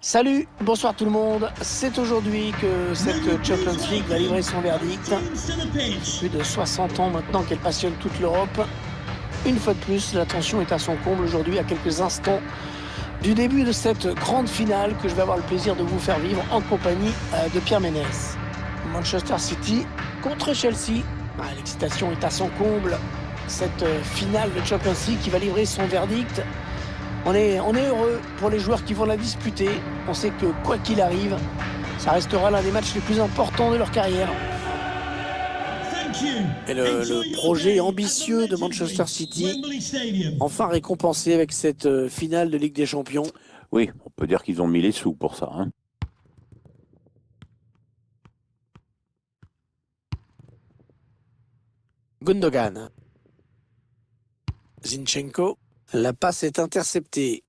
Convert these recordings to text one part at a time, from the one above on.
Salut, bonsoir tout le monde. C'est aujourd'hui que cette Champions League va livrer son verdict. Plus de 60 ans maintenant qu'elle passionne toute l'Europe. Une fois de plus, la tension est à son comble aujourd'hui, à quelques instants du début de cette grande finale que je vais avoir le plaisir de vous faire vivre en compagnie de Pierre Ménès. Manchester City contre Chelsea. L'excitation est à son comble. Cette finale de Champions League qui va livrer son verdict. On est heureux pour les joueurs qui vont la disputer. On sait que quoi qu'il arrive, ça restera l'un des matchs les plus importants de leur carrière. Et le projet ambitieux de Manchester City, enfin récompensé avec cette finale de Ligue des Champions. Oui, on peut dire qu'ils ont mis les sous pour ça. Gundogan. Zinchenko. La passe est interceptée.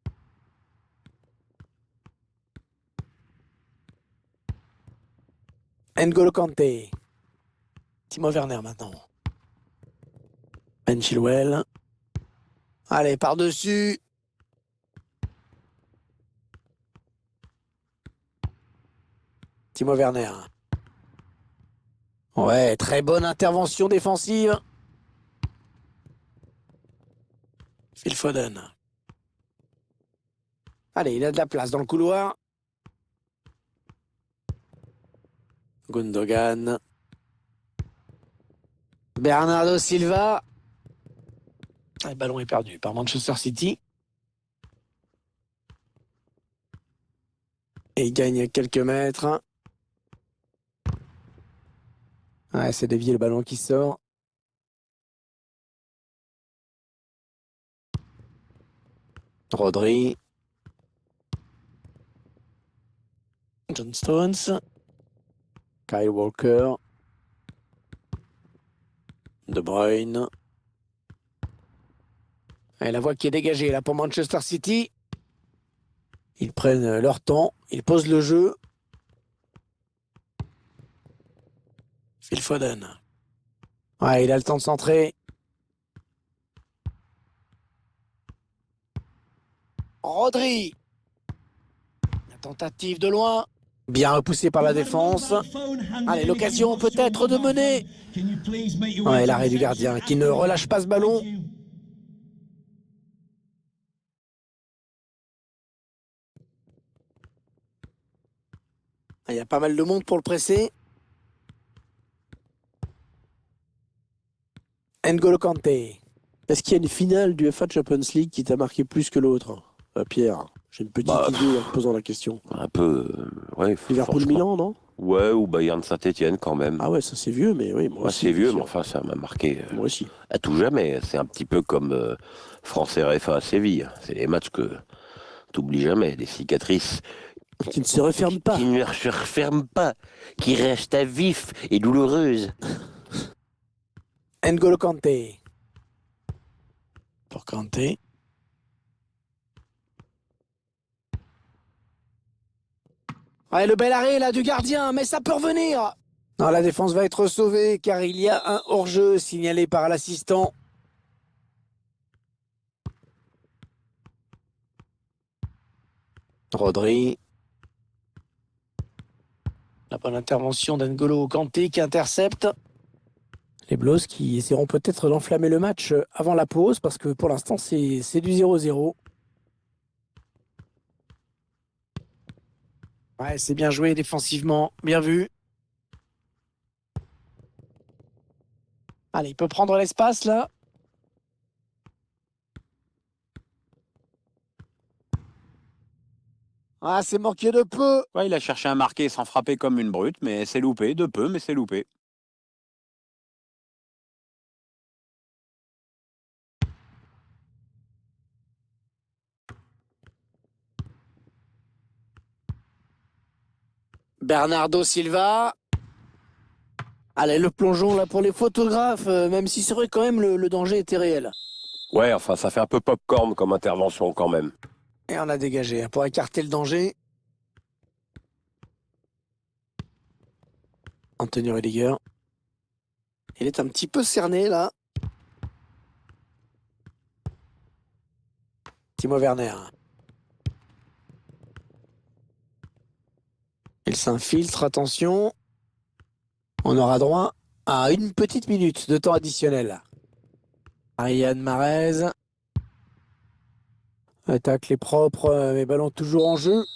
N'Golo Kanté. Timo Werner maintenant. Ben Chilwell. Allez, par-dessus. Timo Werner. Ouais, très bonne intervention défensive. Phil Foden. Allez, il a de la place dans le couloir. Gundogan. Bernardo Silva. Le ballon est perdu par Manchester City. Et il gagne quelques mètres. Ouais, c'est dévié le ballon qui sort. Rodri. John Stones. Kyle Walker. De Bruyne. Et la voie qui est dégagée là pour Manchester City. Ils prennent leur temps. Ils posent le jeu. Phil Foden. Ouais, il a le temps de centrer. Rodri. La tentative de loin. Bien repoussé par la défense. Allez, l'occasion peut-être de mener. Ouais, l'arrêt du gardien qui ne relâche pas ce ballon. Il y a pas mal de monde pour le presser. N'Golo Kanté. Est-ce qu'il y a une finale du UEFA Champions League qui t'a marqué plus que l'autre, Pierre? J'ai une petite idée en te posant la question. Un peu, ouais. Liverpool-Milan, non? Ouais, ou Bayern Saint-Étienne quand même. Ah ouais, ça c'est vieux, mais oui, moi aussi. C'est vieux, mais enfin, ça m'a marqué Moi aussi. à tout jamais. C'est un petit peu comme France RFA à Séville. C'est des matchs que t'oublies jamais, des cicatrices Qui ne se referment pas. qui ne se referment pas, qui restent à vif et douloureuses. N'Golo Kanté. Pour Kanté. Ouais, le bel arrêt là du gardien, mais ça peut revenir. Non, la défense va être sauvée car il y a un hors-jeu signalé par l'assistant. Rodri. La bonne intervention d'N'Golo Kanté qui intercepte. Les Blues qui essaieront peut-être d'enflammer le match avant la pause parce que pour l'instant c'est du 0-0. Ouais, c'est bien joué défensivement, bien vu. Allez, il peut prendre l'espace là. Ah, c'est manqué de peu. Ouais, il a cherché à marquer sans frapper comme une brute, mais c'est loupé, de peu, mais c'est loupé. Bernardo Silva. Allez, le plongeon là pour les photographes, même si c'est vrai quand même le danger était réel. Ouais, enfin, ça fait un peu pop-corn comme intervention quand même. Et on a dégagé pour écarter le danger. Anthony Rudiger. Il est un petit peu cerné là. Timo Werner. Elle s'infiltre, attention. On aura droit à une petite minute de temps additionnel. Ryan Mahrez. Attaque les propres, mais ballon toujours en jeu.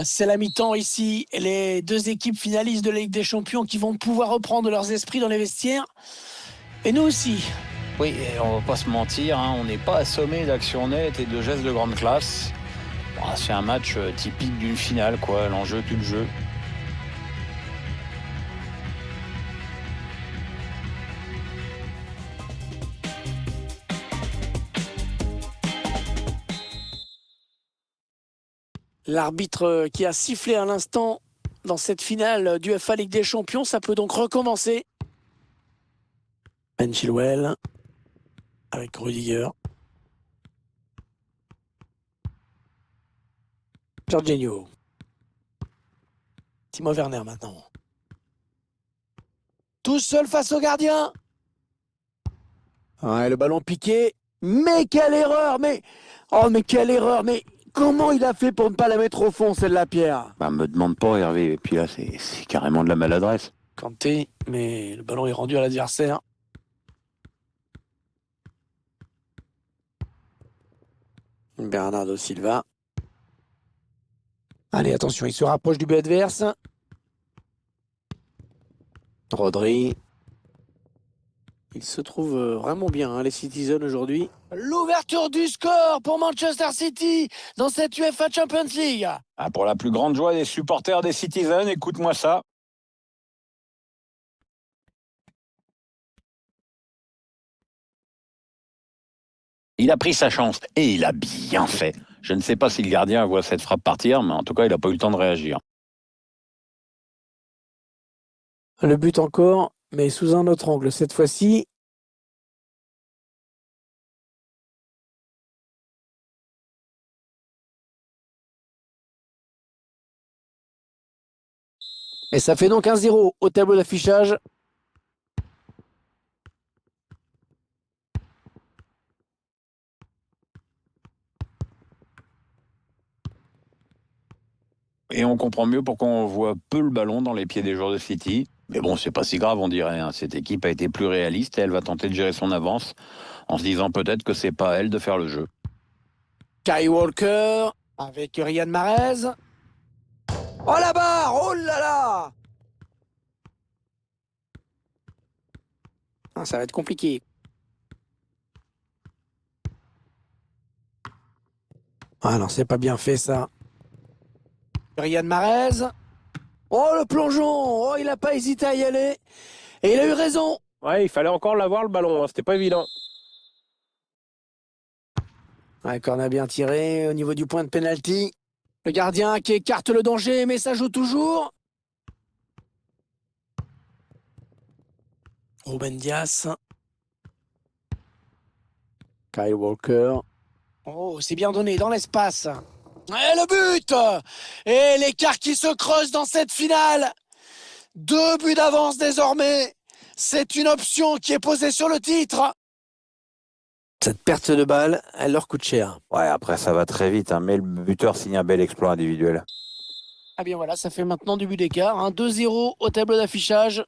C'est la mi-temps ici. Les deux équipes finalistes de la Ligue des Champions qui vont pouvoir reprendre leurs esprits dans les vestiaires. Et nous aussi. Oui, et on va pas se mentir, hein, on n'est pas assommé d'actions nettes et de gestes de grande classe. Bon, c'est un match typique d'une finale, quoi. L'enjeu tue le jeu. L'arbitre qui a sifflé à l'instant dans cette finale du UEFA Ligue des Champions, ça peut donc recommencer. Ben Chilwell avec Rudiger. Jorginho. Timo Werner maintenant. Tout seul face au gardien. Ouais, le ballon piqué. Mais quelle erreur! Oh, mais quelle erreur! Mais comment il a fait pour ne pas la mettre au fond, celle-là, Pierre? Bah, me demande pas, Hervé. Et puis là, c'est carrément de la maladresse. Kanté, mais le ballon est rendu à l'adversaire. Bernardo Silva. Allez, attention, il se rapproche du but adverse. Rodri. Il se trouve vraiment bien, hein, les Citizens aujourd'hui. L'ouverture du score pour Manchester City dans cette UEFA Champions League. Ah, pour la plus grande joie des supporters des Citizens, écoute-moi ça. Il a pris sa chance et il a bien fait. Je ne sais pas si le gardien voit cette frappe partir, mais en tout cas, il n'a pas eu le temps de réagir. Le but encore, mais sous un autre angle cette fois-ci. Et ça fait donc 1-0 au tableau d'affichage. Et on comprend mieux pourquoi on voit peu le ballon dans les pieds des joueurs de City. Mais bon, c'est pas si grave, on dirait, hein. Cette équipe a été plus réaliste et elle va tenter de gérer son avance en se disant peut-être que c'est pas à elle de faire le jeu. Kyle Walker avec Ryan Mahrez. Oh la barre! Oh là là! Ah, ça va être compliqué. Ah non, c'est pas bien fait ça. Ryan Mahrez. Oh le plongeon! Oh, il n'a pas hésité à y aller. Et il a eu raison. Ouais, il fallait encore l'avoir le ballon, hein. C'était pas évident. Ouais, corner bien tiré au niveau du point de pénalty. Le gardien qui écarte le danger, mais ça joue toujours. Ruben Dias. Kyle Walker. Oh, c'est bien donné dans l'espace. Et le but! Et l'écart qui se creuse dans cette finale. 2 buts d'avance désormais. C'est une option qui est posée sur le titre. Cette perte de balle, elle leur coûte cher. Ouais, après ça va très vite, hein, mais le buteur signe un bel exploit individuel. Ah bien voilà, ça fait maintenant du but d'écart. Hein. 2-0 au tableau d'affichage.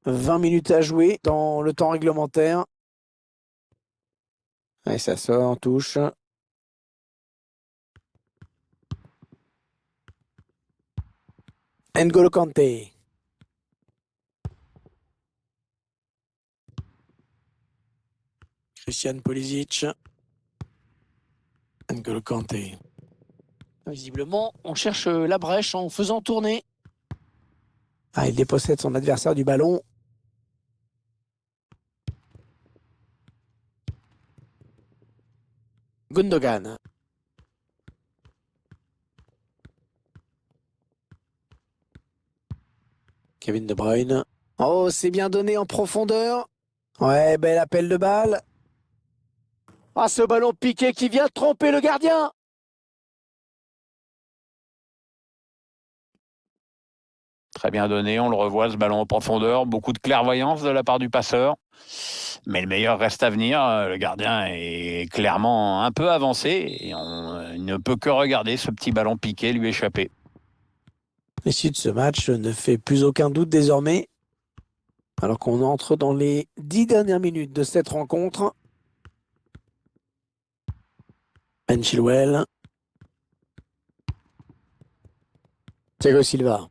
« 20 minutes à jouer dans le temps réglementaire. » Et ça sort en touche. N'Golo Kanté. Christian Pulisic. N'Golo Kanté. Visiblement, on cherche la brèche en faisant tourner. Ah, il dépossède son adversaire du ballon. Gundogan. Kevin De Bruyne. Oh, c'est bien donné en profondeur. Ouais, bel appel de balle. Ah, ce ballon piqué qui vient tromper le gardien. Très bien donné, on le revoit, ce ballon en profondeur. Beaucoup de clairvoyance de la part du passeur. Mais le meilleur reste à venir. Le gardien est clairement un peu avancé. Et il ne peut que regarder ce petit ballon piqué lui échapper. L'issue de ce match ne fait plus aucun doute désormais. Alors qu'on entre dans les 10 dernières minutes de cette rencontre. Ben Chilwell. Thiago Silva.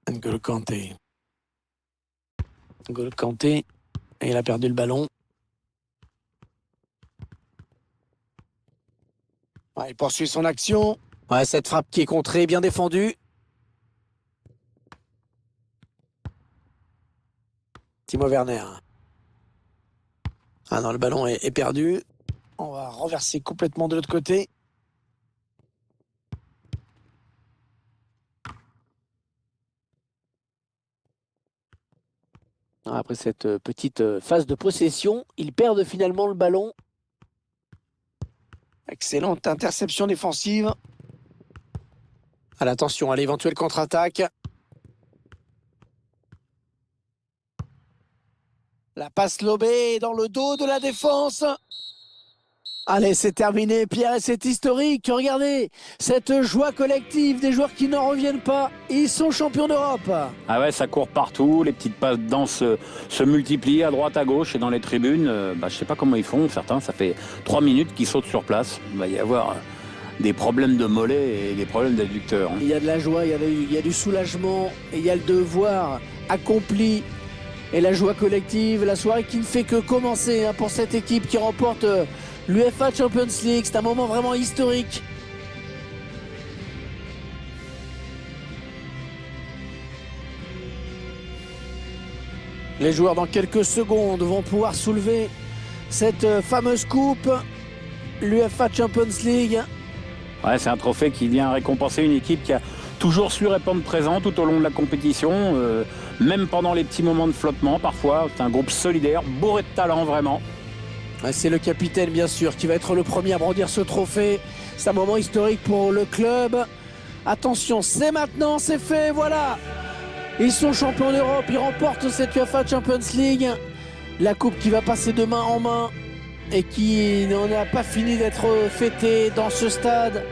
N'Golo Kanté. N'Golo Kanté. Et il a perdu le ballon. Ouais, il poursuit son action. Ouais, cette frappe qui est contrée, bien défendue. Timo Werner. Ah non, le ballon est perdu. On va renverser complètement de l'autre côté. Après cette petite phase de possession, ils perdent finalement le ballon. Excellente interception défensive. Attention à l'éventuelle contre-attaque. La passe lobée dans le dos de la défense. Allez, c'est terminé, Pierre, et c'est historique. Regardez, cette joie collective des joueurs qui n'en reviennent pas. Ils sont champions d'Europe. Ah ouais, ça court partout. Les petites passes dans se multiplient à droite, à gauche et dans les tribunes. Je sais pas comment ils font. Certains, ça fait 3 minutes qu'ils sautent sur place. Il va y avoir des problèmes de mollets et des problèmes d'adducteurs. Il y a de la joie, il y a du soulagement, et il y a le devoir accompli. Et la joie collective, la soirée qui ne fait que commencer pour cette équipe qui remporte l'UEFA Champions League. C'est un moment vraiment historique. Les joueurs dans quelques secondes vont pouvoir soulever cette fameuse coupe, l'UEFA Champions League. Ouais, c'est un trophée qui vient récompenser une équipe qui a toujours su répondre présent tout au long de la compétition, même pendant les petits moments de flottement parfois. C'est un groupe solidaire, bourré de talent vraiment. C'est le capitaine bien sûr qui va être le premier à brandir ce trophée. C'est un moment historique pour le club. Attention, c'est maintenant, c'est fait, voilà. Ils sont champions d'Europe, ils remportent cette UEFA Champions League. La coupe qui va passer de main en main et qui n'en a pas fini d'être fêtée dans ce stade.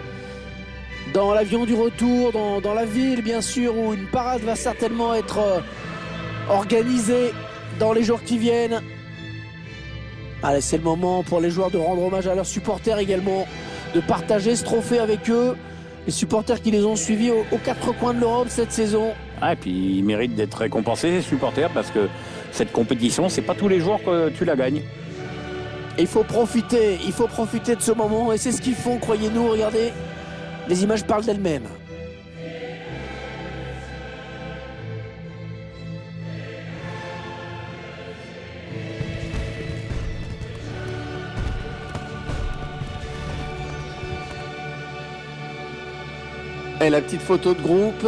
Dans l'avion du retour, dans la ville bien sûr, où une parade va certainement être organisée dans les jours qui viennent. Allez, c'est le moment pour les joueurs de rendre hommage à leurs supporters également, de partager ce trophée avec eux. Les supporters qui les ont suivis aux 4 coins de l'Europe cette saison. Ah, et puis ils méritent d'être récompensés, ces supporters, parce que cette compétition, c'est pas tous les jours que tu la gagnes. Il faut profiter de ce moment, et c'est ce qu'ils font, croyez-nous. Regardez, les images parlent d'elles-mêmes. Et la petite photo de groupe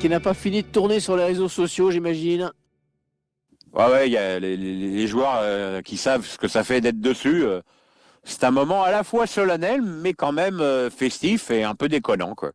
qui n'a pas fini de tourner sur les réseaux sociaux, j'imagine. Ouais, il y a les joueurs qui savent ce que ça fait d'être dessus. C'est un moment à la fois solennel, mais quand même festif et un peu déconnant, quoi.